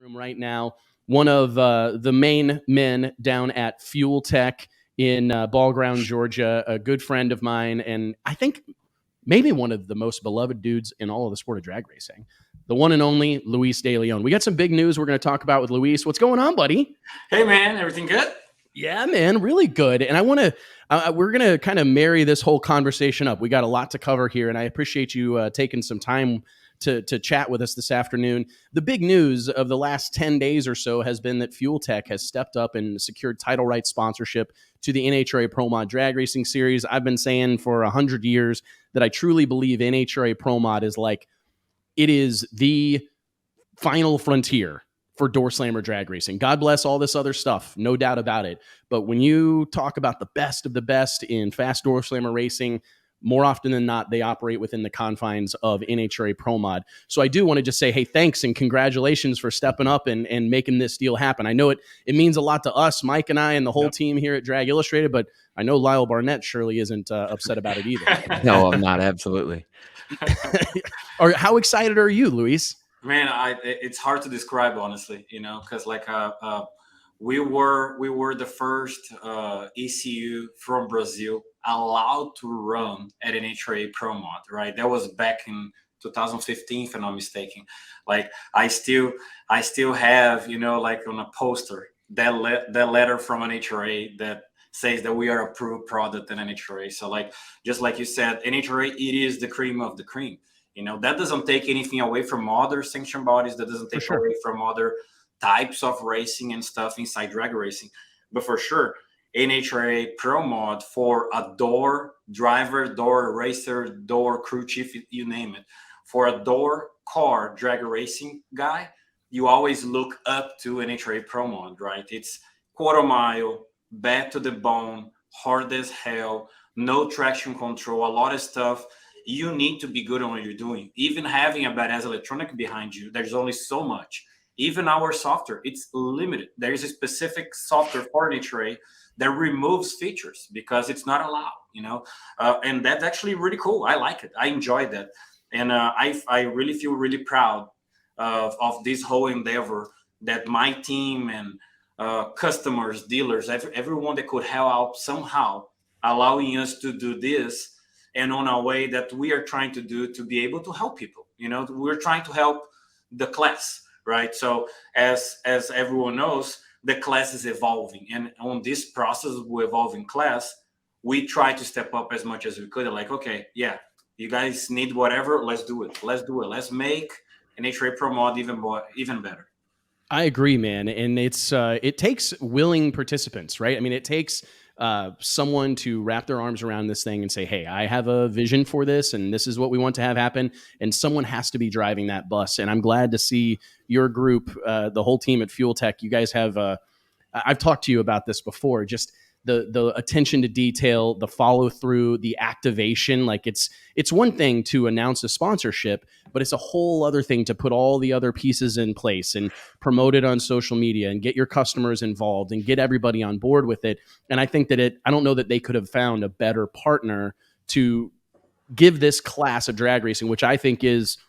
room right now. One of the main men down at FuelTech in Ball Ground, Georgia, a good friend of mine, and I think maybe one of the most beloved dudes in all of the sport of drag racing, the one and only Luis De Leon. We got some big news we're going to talk about with Luis. What's going on, buddy? Hey, man. Everything good? Yeah, man, really good. And I want to, we're going to kind of marry this whole conversation up. We got a lot to cover here, and I appreciate you taking some time to chat with us this afternoon. The big news of the last 10 days or so has been that FuelTech has stepped up and secured title rights sponsorship to the NHRA Pro Mod Drag Racing Series. I've been saying for 100 years that I truly believe NHRA Pro Mod is like, it is the final frontier for door slammer drag racing. God bless all this other stuff, no doubt about it. But when you talk about the best of the best in fast door slammer racing, more often than not, they operate within the confines of NHRA Pro Mod. So I do want to just say, hey, thanks and congratulations for stepping up and making this deal happen. I know it means a lot to us, Mike and I, and the whole team here at Drag Illustrated, but I know Lyle Barnett surely isn't upset about it either. No, I'm not. Absolutely. Or how excited are you, Luis? Man, it's hard to describe, honestly, because like we were the first ECU from Brazil allowed to run at an NHRA Pro Mod, right? That was back in 2015, if I'm not mistaken. Like I still have, like on a poster, that letter from NHRA that says that we are approved product in NHRA. So like, just like you said, NHRA, it is the cream of the cream. That doesn't take anything away from other sanction bodies. That doesn't take away from other types of racing and stuff inside drag racing. But for sure, NHRA Pro Mod for a door driver, door racer, door crew chief, you name it. For a door car drag racing guy, you always look up to NHRA Pro Mod, right? It's quarter mile, bad to the bone, hard as hell, no traction control, a lot of stuff. You need to be good on what you're doing. Even having a badass electronic behind you, there's only so much. Even our software, it's limited. There is a specific software for NHRA that removes features because it's not allowed, and that's actually really cool. I like it. I enjoyed that. And I really feel really proud of this whole endeavor that my team and customers, dealers, everyone that could help out somehow, allowing us to do this and on a way that we are trying to do to be able to help people. We're trying to help the class, right? So as everyone knows, the class is evolving. And on this process of evolving class, we try to step up as much as we could. Like, okay, yeah, you guys need whatever, let's do it. Let's make an NHRA Pro Mod even better. I agree, man. And it takes willing participants, right? I mean, it takes someone to wrap their arms around this thing and say, hey, I have a vision for this and this is what we want to have happen. And someone has to be driving that bus. And I'm glad to see your group, the whole team at FuelTech. You guys have, I've talked to you about this before, just the attention to detail, the follow through, the activation. Like it's one thing to announce a sponsorship, but it's a whole other thing to put all the other pieces in place and promote it on social media and get your customers involved and get everybody on board with it. And I think that I don't know that they could have found a better partner to give this class of drag racing, which I think is